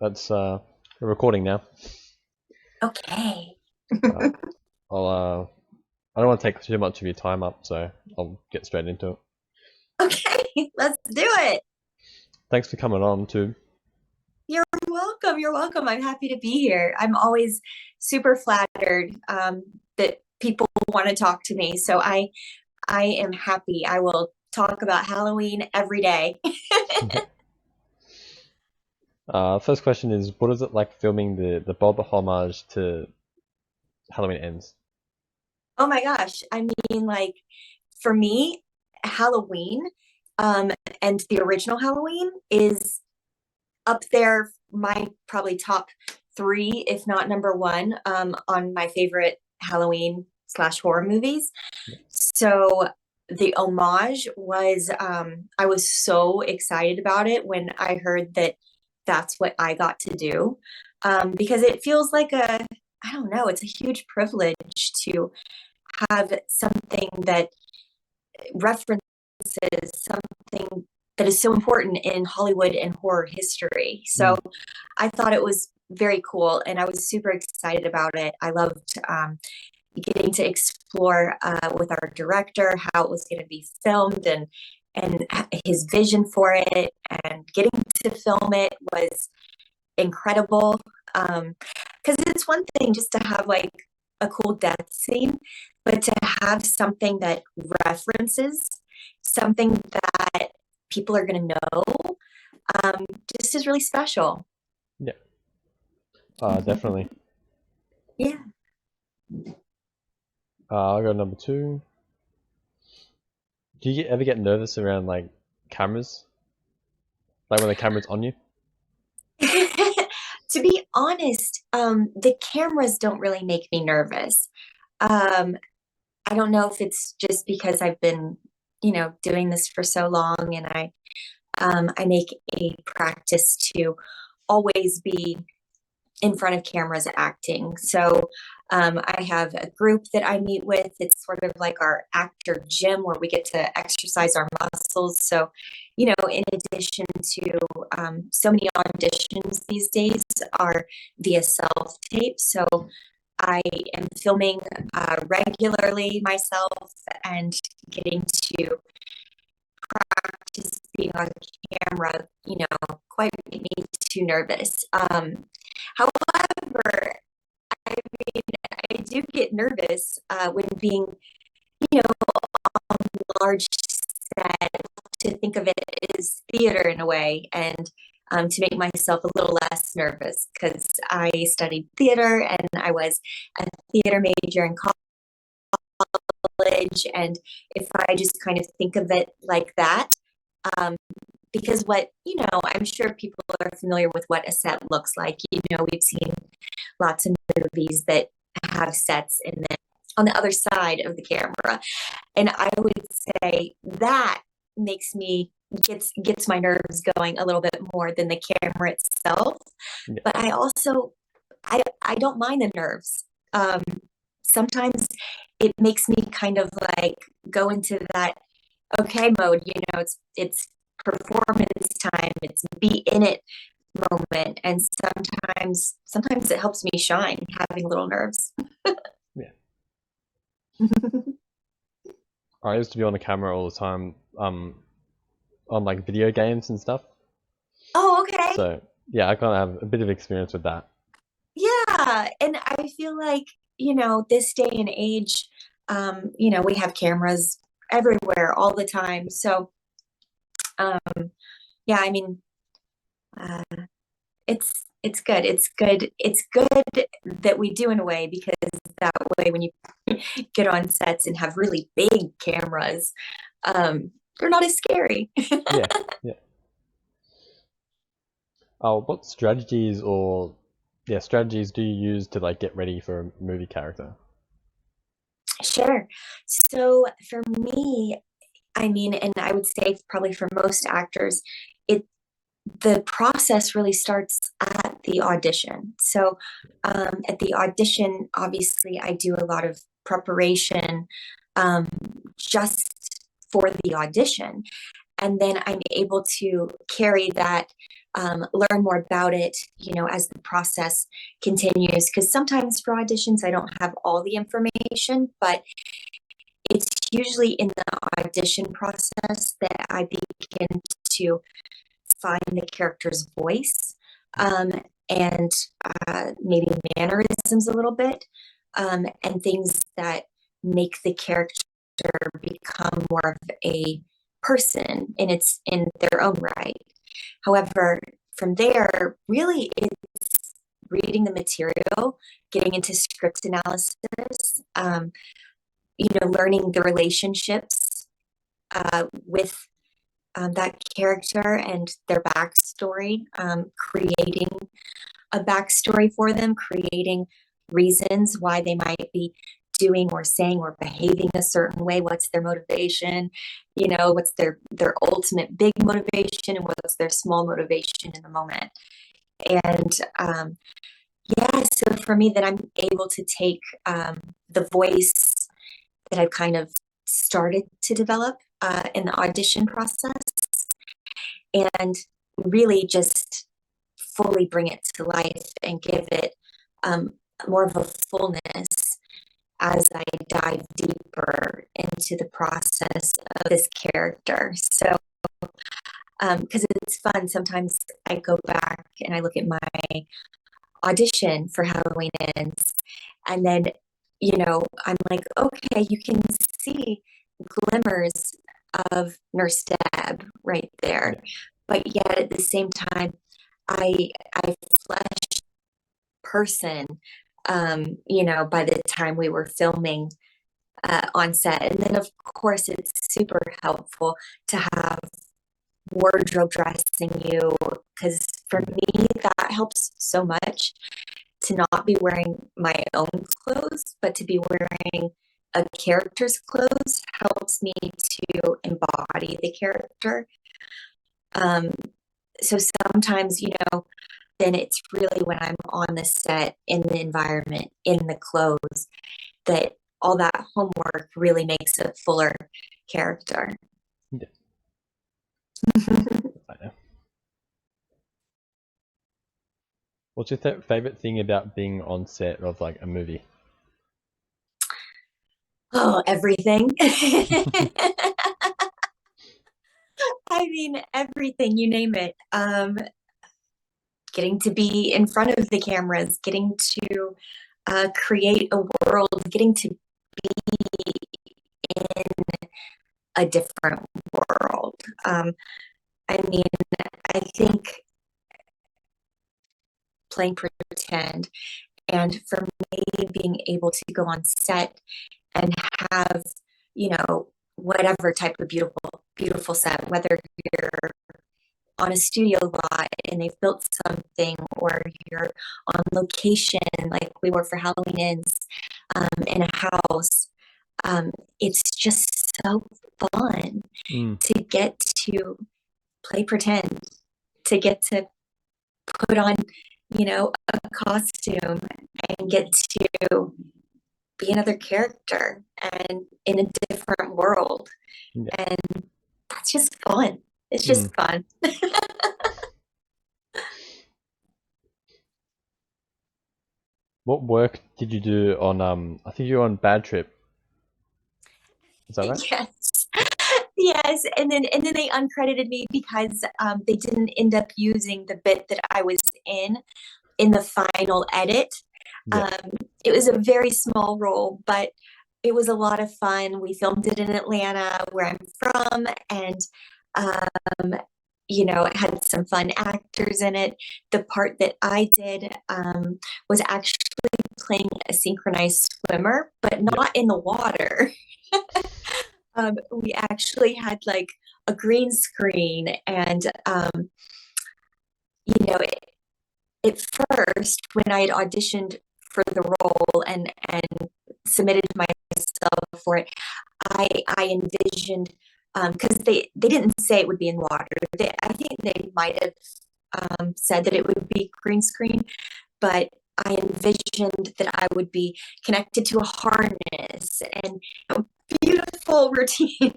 That's we're recording now. Okay. Uh, I'll I don't want to take too much of your time up, so I'll get straight into it. Okay, let's do it. Thanks for coming on too. You're welcome. You're welcome. I'm happy to be here. I'm always super flattered that people want to talk to me. So I am happy. I will talk about Halloween every day. First question is, what is it like filming the Bob homage to Halloween Ends? Oh my gosh. I mean, like for me, Halloween um and the original Halloween is up there, my probably top three, if not number one, on my favorite Halloween slash horror movies. So the homage was, I was so excited about it when I heard that that's what I got to do, because it feels like I don't know, it's a huge privilege to have something that references something that is so important in Hollywood and horror history. So Mm. I thought it was very cool and I was super excited about it. I loved getting to explore with our director how it was going to be filmed and his vision for it, and getting to film it was incredible. Because it's one thing just to have like a cool death scene, but to have something that references something that people are going to know, just is really special. Yeah, definitely. Yeah. I'll go number two. Do you ever get nervous around like cameras, like when the camera's on you? To be honest, the cameras don't really make me nervous. Um, I don't know if it's just because I've been, doing this for so long, and I make a practice to always be in front of cameras acting. So I have a group that I meet with. It's sort of like our actor gym where we get to exercise our muscles. So, in addition to so many auditions these days are via self tape. So I am filming regularly myself and getting to practice being on camera, quite make me too nervous. However, I mean, I do get nervous when being, on large set, to think of it as theater in a way, and to make myself a little less nervous because I studied theater and I was a theater major in college. And if I just kind of think of it like that, um, because I'm sure people are familiar with what a set looks like. We've seen lots of movies that have sets in the on the other side of the camera. And I would say that makes me gets my nerves going a little bit more than the camera itself. Yeah, But I don't mind the nerves. Um, Sometimes it makes me kind of like go into that okay mode. It's performance time. It's be in it moment, and sometimes it helps me shine having little nerves. yeah. I used to be on the camera all the time, on like video games and stuff. Oh, okay. So yeah, I kind of have a bit of experience with that. Yeah, and I feel like, this day and age, we have cameras everywhere all the time. So, yeah, I mean, uh, it's good. It's good. It's good that we do in a way, because that way when you get on sets and have really big cameras, they're not as scary. Yeah, yeah. What strategies or yeah strategies do you use to like get ready for a movie character? Sure. So for me, I mean, and I would say probably for most actors, it the process really starts at the audition. So at the audition, obviously, I do a lot of preparation, um, just for the audition. and then I'm able to carry that, learn more about it, as the process continues. Because sometimes for auditions, I don't have all the information, but it's usually in the audition process that I begin to find the character's voice, and maybe mannerisms a little bit, and things that make the character become more of a person in their own right. However, from there, really it's reading the material, getting into script analysis, learning the relationships with that character and their backstory, creating a backstory for them, creating reasons why they might be doing or saying or behaving a certain way. What's their motivation? What's their ultimate big motivation, and what's their small motivation in the moment. And yeah, so for me, that I'm able to take the voice that I've kind of started to develop in the audition process, and really just fully bring it to life and give it more of a fullness as I dive deeper into the process of this character. So, because it's fun, sometimes I go back and I look at my audition for Halloween Ends, and then, I'm like, okay, you can see glimmers of Nurse Deb right there. But yet at the same time, I flesh person, by the time we were filming on set. And then of course it's super helpful to have wardrobe dressing you, because for me that helps so much, to not be wearing my own clothes, but to be wearing a character's clothes helps me to embody the character. So sometimes, then it's really when I'm on the set, in the environment, in the clothes, that all that homework really makes a fuller character. Yeah. I know. What's your favorite thing about being on set of like a movie? Oh, everything. I mean, everything, you name it. Getting to be in front of the cameras, getting to create a world, getting to be in a different world. I mean, I think playing pretend, and for me, being able to go on set and have, whatever type of beautiful set, whether you're on a studio lot and they've built something, or you're on location like we were for Halloween Ends, in a house. It's just so fun to get to play pretend, to get to put on, a costume, and get to be another character and in a different world. Yeah. And that's just fun. It's just fun. What work did you do on I think you were on Bad Trip. Is that right? Yes. Yes. And then they uncredited me because they didn't end up using the bit that I was in the final edit. Yeah. It was a very small role, but it was a lot of fun. We filmed it in Atlanta, where I'm from, and it had some fun actors in it. The part that I did was actually playing a synchronized swimmer, but not in the water. We actually had like a green screen, and at first, when I had auditioned for the role and submitted myself for it, I envisioned, because they didn't say it would be in water. I think they might have said that it would be green screen, but I envisioned that I would be connected to a harness and a beautiful routine.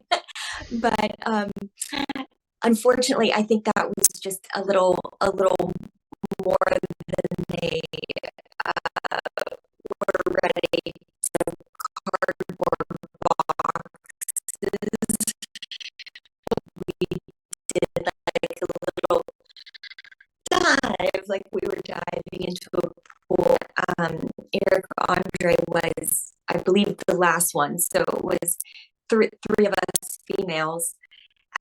But unfortunately, I think that was just a little more than they were ready to cardboard boxes. We did like a little dive, like we were diving into a pool. Eric Andre was, I believe, the last one. So it was three of us females,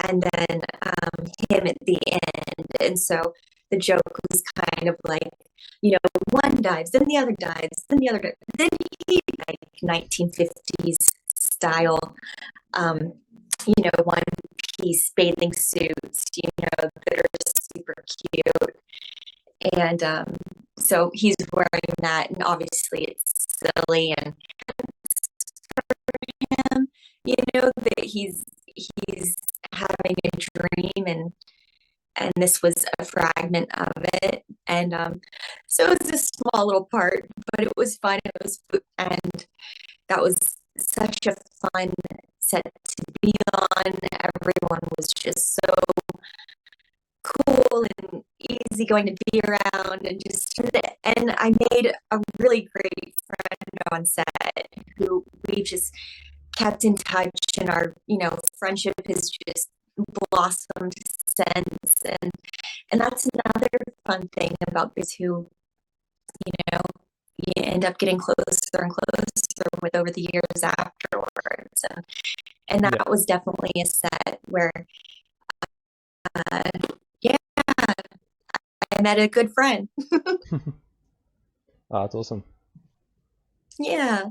and then him at the end. And so the joke was kind of like, one dives, then the other dives, then the other dives, then he like 1950s style, um, one piece bathing suits, that are super cute. And so he's wearing that, and obviously it's silly, and him, that he's having a dream, and this was a fragment of it. And so it was a small little part, but it was fun. And that was such a fun set to be on. Everyone was just so cool and easy going to be around, and I made a really great friend on set who we just kept in touch, and our friendship has just blossomed since. And that's another fun thing about this, who you know you end up getting closer and closer with over the years afterwards. And Yeah. that was definitely a set where uh yeah, I met a good friend. Oh, that's awesome. Yeah.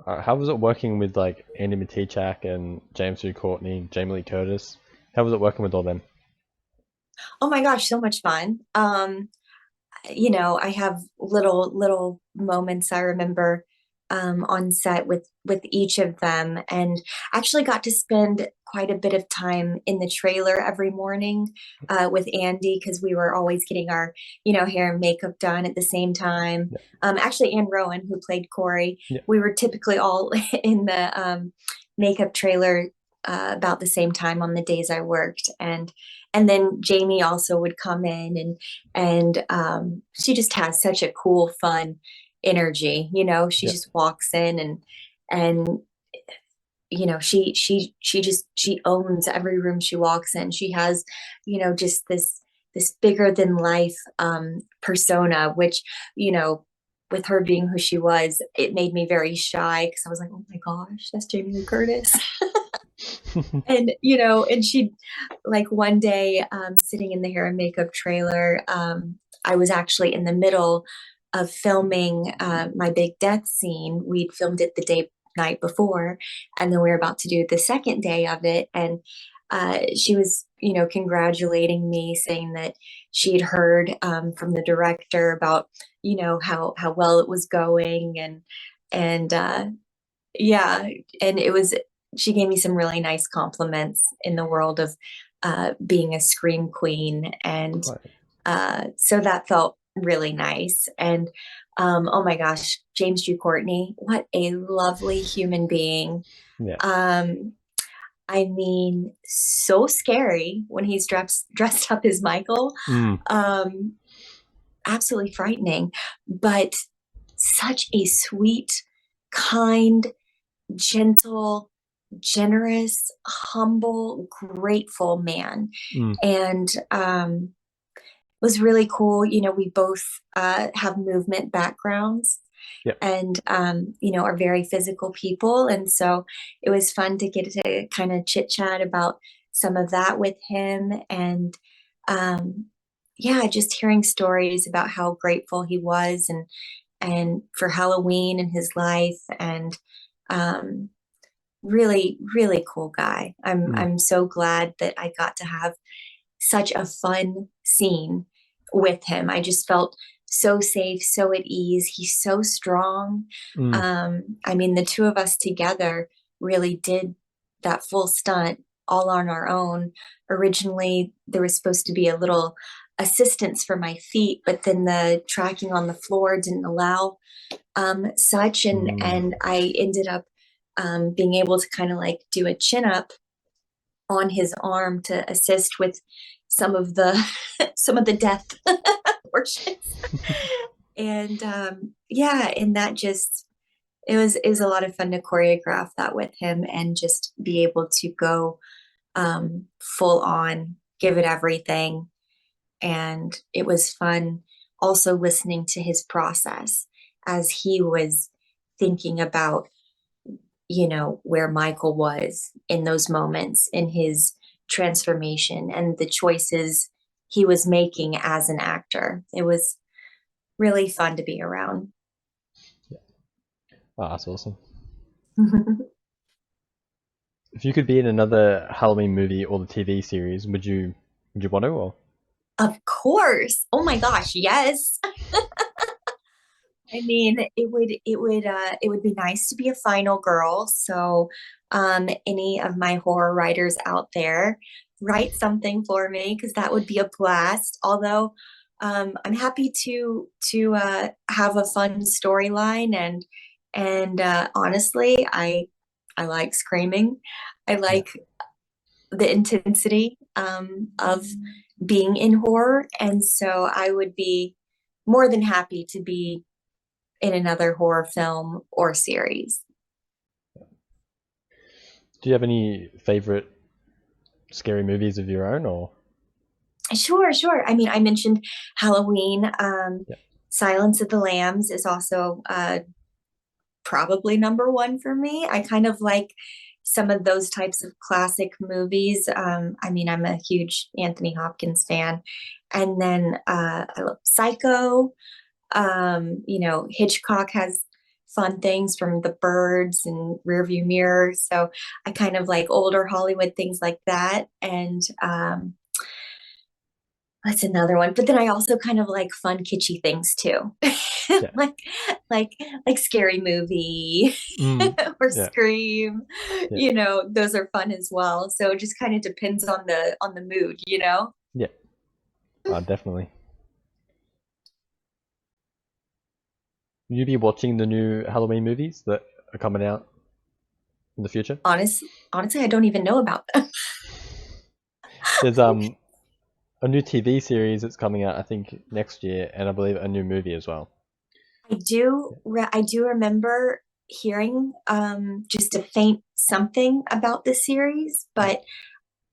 How was it working with like Andy Matichak and James Hugh Courtney, Jamie Lee Curtis? How was it working with all them? Oh my gosh, so much fun. I have little moments I remember on set with each of them, and actually got to spend quite a bit of time in the trailer every morning with Andy, because we were always getting our hair and makeup done at the same time. Yeah. Actually, Anne Rowan, who played Corey, Yeah. we were typically all in the makeup trailer about the same time on the days I worked. And then Jamie also would come in, and she just has such a cool, fun energy. She Yeah. just walks in, and she owns every room she walks in. She has just this bigger than life persona, which with her being who she was, it made me very shy, because I was like, oh my gosh, that's Jamie Lee Curtis. And she, like, one day, sitting in the hair and makeup trailer, I was actually in the middle of filming my big death scene. We'd filmed it the night before, and then we were about to do the second day of it. And she was congratulating me, saying that she'd heard from the director about how well it was going. And yeah, and it was, she gave me some really nice compliments in the world of being a scream queen. And Right. so that felt really nice. And oh my gosh, James G. Courtney, what a lovely human being. Yeah. I mean, so scary when he's dressed up as Michael. Mm. Absolutely frightening, but such a sweet, kind, gentle, generous, humble, grateful man. Mm. And was really cool. We both have movement backgrounds, Yep. and are very physical people. And so it was fun to get to kind of chit chat about some of that with him. And yeah, just hearing stories about how grateful he was, and for Halloween in his life. And really, really cool guy. I'm so glad that I got to have such a fun scene with him. I just felt so safe, so at ease. He's so strong. I mean, the two of us together really did that full stunt all on our own. Originally, there was supposed to be a little assistance for my feet, but then the tracking on the floor didn't allow such, and I ended up being able to kind of like do a chin up on his arm to assist with some of the some of the death portions. And yeah, and that just it was a lot of fun to choreograph that with him and just be able to go full on, give it everything. And it was fun also listening to his process as he was thinking about, where Michael was in those moments in his transformation and the choices he was making as an actor. It was really fun to be around. Oh, that's awesome. If you could be in another Halloween movie or the TV series, would you want to? Or Of course. Oh my gosh, yes. I mean, it would be nice to be a final girl. So, any of my horror writers out there, write something for me because that would be a blast. Although, I'm happy to have a fun storyline and honestly, I like screaming. I yeah, like the intensity of being in horror, and so I would be more than happy to be in another horror film or series. do you have any favorite scary movies of your own? Or Sure, sure. I mean, I mentioned Halloween. yeah, Silence of the Lambs is also probably number one for me. I kind of like some of those types of classic movies. I mean, I'm a huge Anthony Hopkins fan. And then I love Psycho. Hitchcock has fun things from The Birds and Rearview Mirror. So I kind of like older Hollywood things like that. And that's another one. But then I also kind of like fun, kitschy things too. yeah, like like like Scary Movie mm, or yeah, Scream. yeah, Those are fun as well. So it just kind of depends on the mood. yeah. Definitely. Will you be watching the new Halloween movies that are coming out in the future? Honestly, I don't even know about them. There's a new TV series that's coming out, I think, next year, and I believe a new movie as well. I do remember hearing just a faint something about the series, but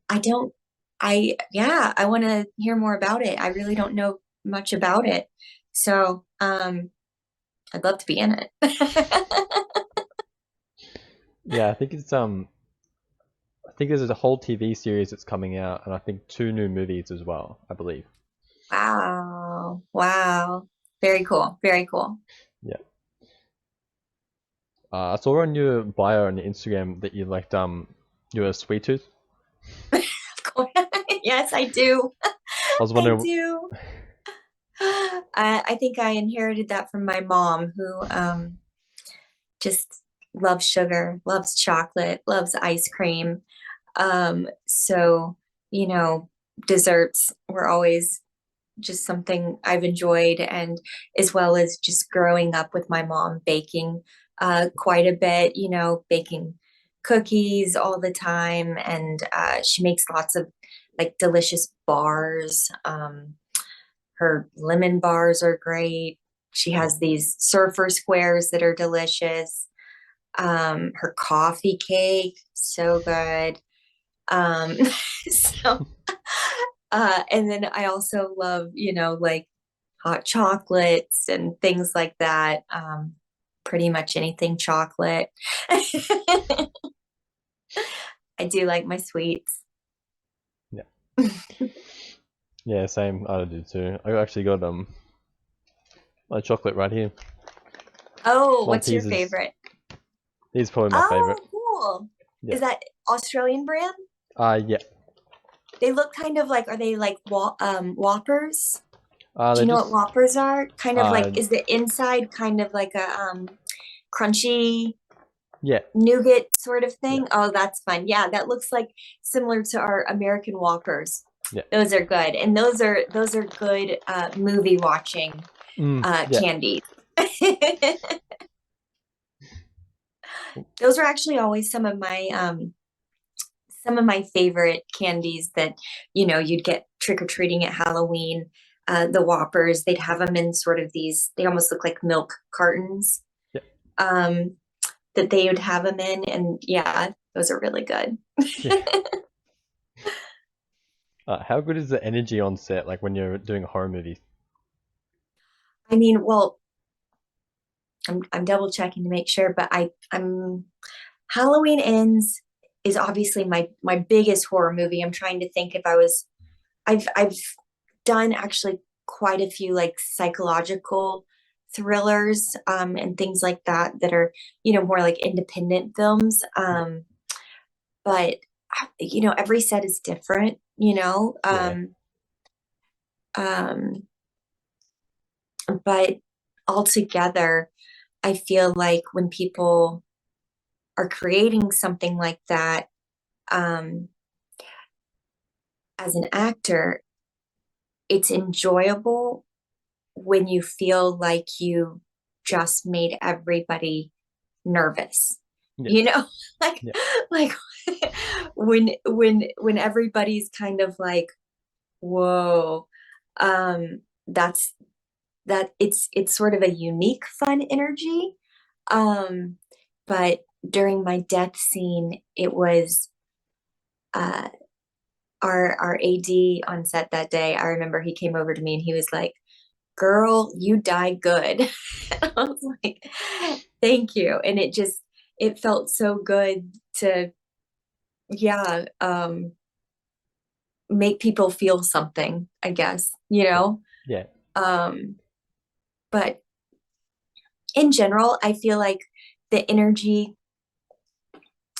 I don't I want to hear more about it. I really don't know much about it. So, I'd love to be in it. Yeah, I think there's a whole TV series that's coming out, and I think two new movies as well, I believe. Wow. Wow. Very cool. Very cool. Yeah. I saw on your bio on your Instagram that you're a sweet tooth. Of course. Yes, I do. I was I wondering, do. I think I inherited that from my mom, who just loves sugar, loves chocolate, loves ice cream. So, you know, desserts were always just something I've enjoyed, and as well as just growing up with my mom baking quite a bit, baking cookies all the time. And she makes lots of like delicious bars. Her lemon bars are great. She has these surfer squares that are delicious. Her coffee cake, so good. Um, so, and then I also love, like hot chocolates and things like that. Pretty much anything chocolate. I do like my sweets. yeah, yeah, same. I do too. I actually got my chocolate right here. Oh, what's your Maltesers. favorite? He's probably my favorite. Oh, cool. Yeah. Is that Australian brand? Yeah. They look kind of like, are they like Whoppers? Do They're you know what just Whoppers are? Kind of like, uh, is the inside kind of like a crunchy yeah, nougat sort of yeah, thing? Oh, that's fun. Yeah, that looks like similar to our American Whoppers. yeah. Those are good, and those are good movie watching Yeah. candies. Those are actually always some of my favorite candies that, you'd get trick-or-treating at Halloween. The Whoppers, they'd have them in sort of these, they almost look like milk cartons, Yeah. um, that they would have them in. And yeah, those are really good. Yeah. How good is the energy on set, like when you're doing a horror movie? I mean, well, I'm double checking to make sure, but I'm Halloween Ends is obviously my biggest horror movie. I'm trying to think if I've done actually quite a few like psychological thrillers, and things like that that are, more like independent films. Yeah. But every set is different, Yeah. um, but altogether, I feel like when people are creating something like that, um, as an actor, it's enjoyable when you feel like you just made everybody nervous. Yeah. You know, like Yeah. like when everybody's kind of like, whoa, that's that it's sort of a unique fun energy. Um, but during my death scene, it was uh our AD on set that day. I remember he came over to me and he was like, "Girl, you die good." I was like, "Thank you." And it felt so good to, yeah, make people feel something, I guess, Yeah. Yeah. Um, but in general, I feel like the energy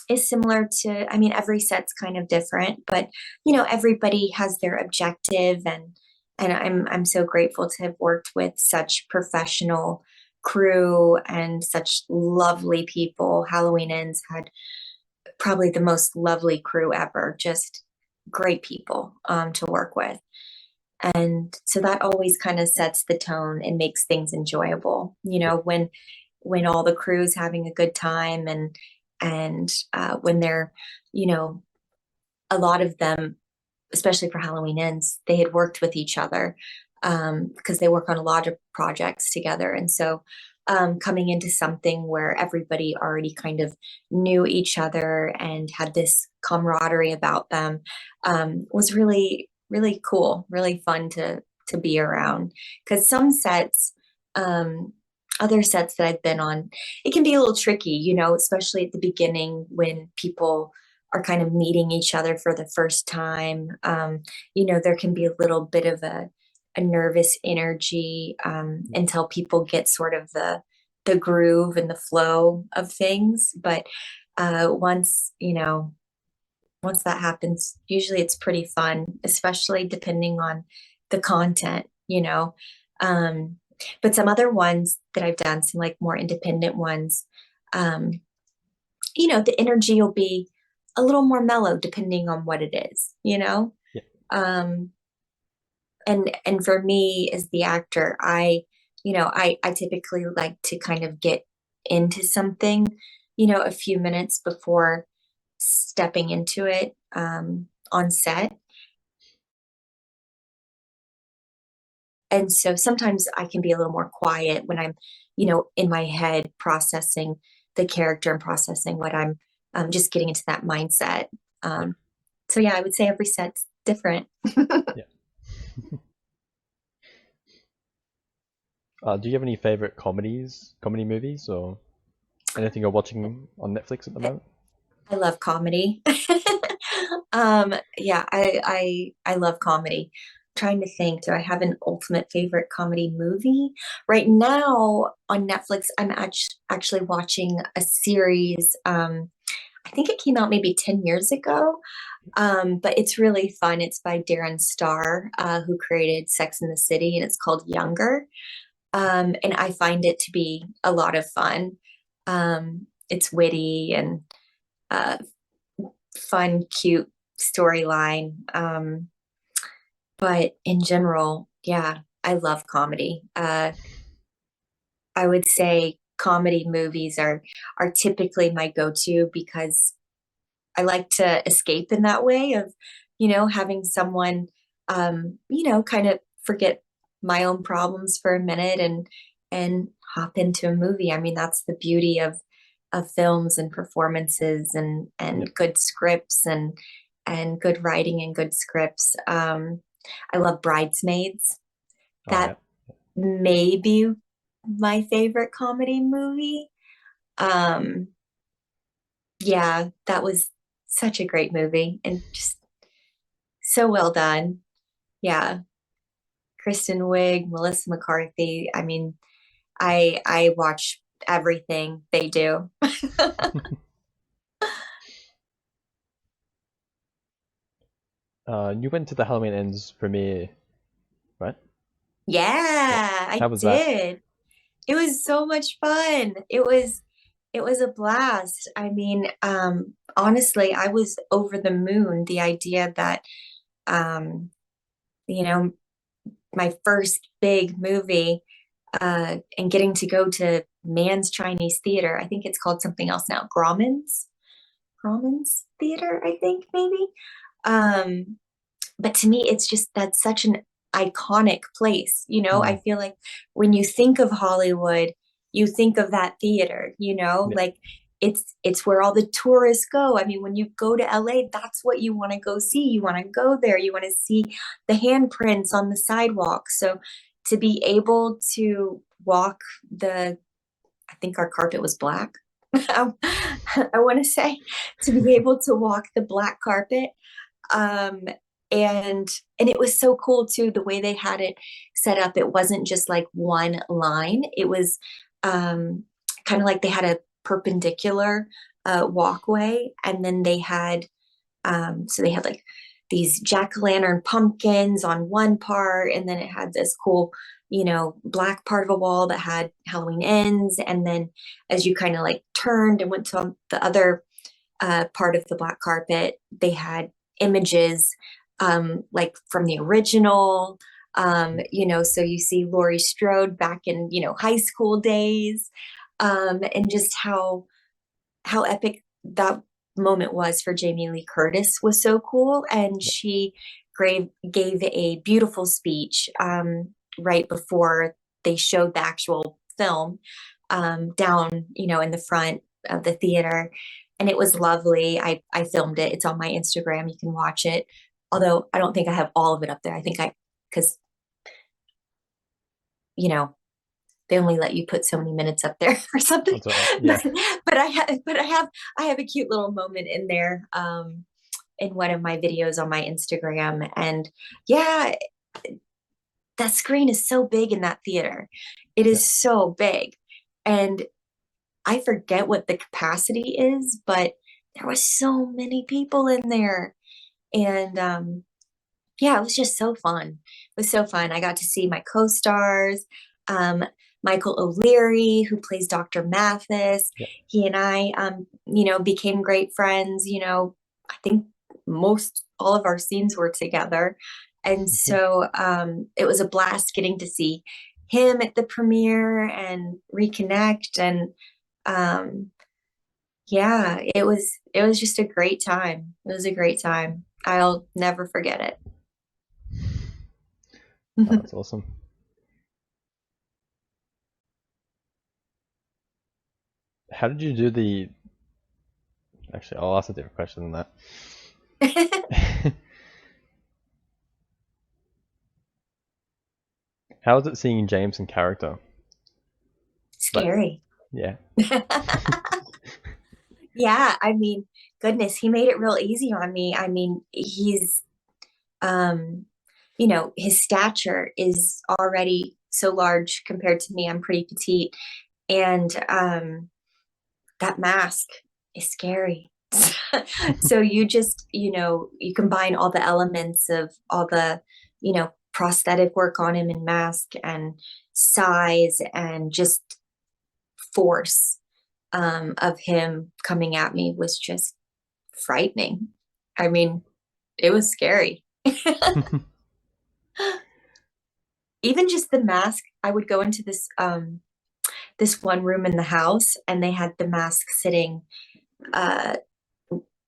is similar to, I mean, every set's kind of different, but everybody has their objective, and I'm so grateful to have worked with such professional crew and such lovely people. Halloween Ends had probably the most lovely crew ever, just great people, to work with. And so that always kind of sets the tone and makes things enjoyable, Yeah. when all the crew's having a good time, and when they're, you know a lot of them, especially for Halloween Ends, they had worked with each other, because they work on a lot of projects together. And so, coming into something where everybody already kind of knew each other and had this camaraderie about them, was really, really cool, really fun to be around. Because some sets, other sets that I've been on, it can be a little tricky, especially at the beginning when people are kind of meeting each other for the first time. There can be a little bit of a nervous energy, until people get sort of the groove and the flow of things. But once that happens, usually it's pretty fun, especially depending on the content. Um, but some other ones that I've done, some like more independent ones, um, the energy will be a little more mellow depending on what it is. Yeah. Um, and for me as the actor, I typically like to kind of get into something, a few minutes before stepping into it, on set. And so sometimes I can be a little more quiet when I'm, in my head processing the character and processing what I'm, just getting into that mindset. Yeah. So yeah, I would say every set's different. Yeah. Do you have any favorite comedy movies, or anything you're watching on Netflix at the I, moment? I love comedy. Yeah, I love comedy. Trying to think, do I have an ultimate favorite comedy movie? Right now on Netflix, I'm actually watching a series. I think it came out maybe 10 years ago. But it's really fun. It's by Darren Star, who created Sex and the City, and it's called Younger. And I find it to be a lot of fun. It's witty and, uh, fun, cute storyline. But in general, yeah, I love comedy. I would say comedy movies are typically my go-to because I like to escape in that way of, having someone, kind of forget my own problems for a minute and hop into a movie. I mean, that's the beauty of films and performances and Yep. good scripts and good writing and good scripts. I love Bridesmaids. Oh yeah. That may be my favorite comedy movie. Um, yeah, that was such a great movie and just so well done. Yeah, Kristen Wiig, Melissa McCarthy. I mean, I watch everything they do. You went to the Halloween Ends premiere, right? Yeah. Yeah, I How was that? did. It was so much fun. It was a blast. I mean, honestly, I was over the moon. The idea that um, you know, my first big movie, and getting to go to Man's Chinese Theater. I think it's called something else now. Grauman's Theater, I think maybe. Um, but to me, it's just that's such an iconic place. Mm. I feel like when you think of Hollywood, you think of that theater, Yeah. like it's where all the tourists go. I mean, when you go to LA, that's what you want to go see. You want to go there. You want to see the handprints on the sidewalk. So to be able to walk I think our carpet was black. I want to say to be able to walk the black carpet, um and it was so cool too the way they had it set up. It wasn't just like one line. It was kind of like they had a perpendicular walkway, and then they had so they had like these jack-o'-lantern pumpkins on one part, and then it had this cool, black part of a wall that had Halloween ends. And then as you kind of like turned and went to the other part of the black carpet, they had images like from the original. So you see Laurie Strode back in, high school days, and just how epic that moment was for Jamie Lee Curtis was so cool. And Yeah. she gave a beautiful speech right before they showed the actual film down, in the front of the theater. And it was lovely. I filmed it. It's on my Instagram. You can watch it. Although I don't think I have all of it up there. I think because, you know, they only let you put so many minutes up there or something. That's all right. but Yeah. I have a cute little moment in there in one of my videos on my Instagram. And yeah, that screen is so big in that theater. It Yeah. is so big. And I forget what the capacity is, but there was so many people in there. And yeah, it was just so fun. It was so fun. I got to see my co-stars, um, Michael O'Leary, who plays Dr. Mathis. Yeah. He and I, became great friends. I think most all of our scenes were together. And so it was a blast getting to see him at the premiere and reconnect. And um, yeah, it was just a great time. It was a great time. I'll never forget Oh, it. that's awesome. How did you do the? Actually, I'll ask a different question than that. How is it seeing James in character? Like, Scary. yeah. Yeah, I mean, goodness, he made it real easy on me. I mean, um, his stature is already so large compared to me. I'm pretty petite. And that mask is scary. So you just, you combine all the elements of all the, prosthetic work on him and mask and size and just force of him coming at me was just frightening. I mean, it was scary. Even just the mask, I would go into this one room in the house, and they had the mask sitting, uh,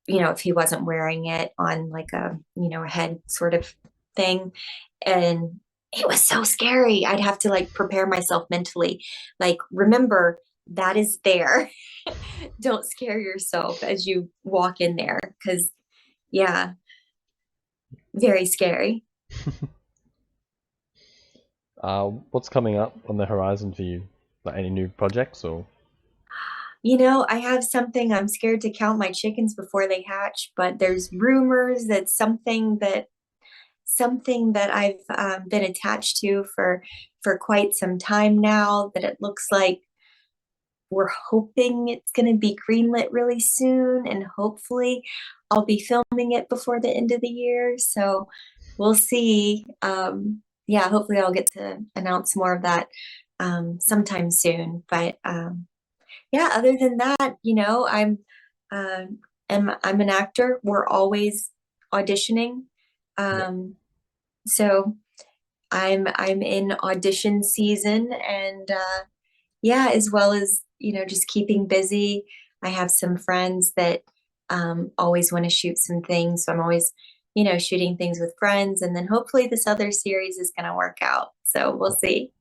if he wasn't wearing it on like a head sort of thing. And it was so scary. I'd have to like prepare myself mentally. Like, remember, that is there. Don't scare yourself as you walk in there because, yeah, very scary. What's coming up on the horizon for you? Like any new projects or? I have something. I'm scared to count my chickens before they hatch, but there's rumors that something that I've been attached to for quite some time now, that it looks like we're hoping it's going to be greenlit really soon, and hopefully I'll be filming it before the end of the year. So we'll see. Yeah, hopefully I'll get to announce more of that sometime soon. But yeah, other than that, uh, I'm an actor. We're always auditioning. Yeah. So I'm in audition season, and yeah, as well as, just keeping busy. I have some friends that always want to shoot some things. So I'm always, shooting things with friends. And then hopefully this other series is going to work out. So we'll see.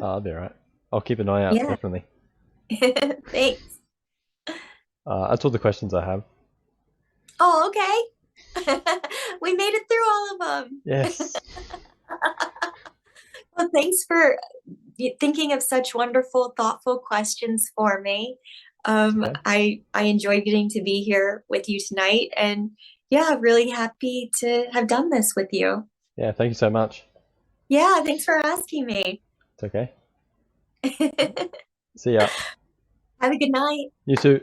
I'll be alright. I'll keep an eye out, Yeah. definitely. Thanks. That's all the questions I have. Oh, okay. We made it through all of them. Yes. Well, thanks for thinking of such wonderful, thoughtful questions for me. It's okay. I enjoyed getting to be here with you tonight, and yeah, really happy to have done this with you. Yeah, thank you so much. Yeah, thanks for asking me. It's okay. See ya. Have a good night. You too.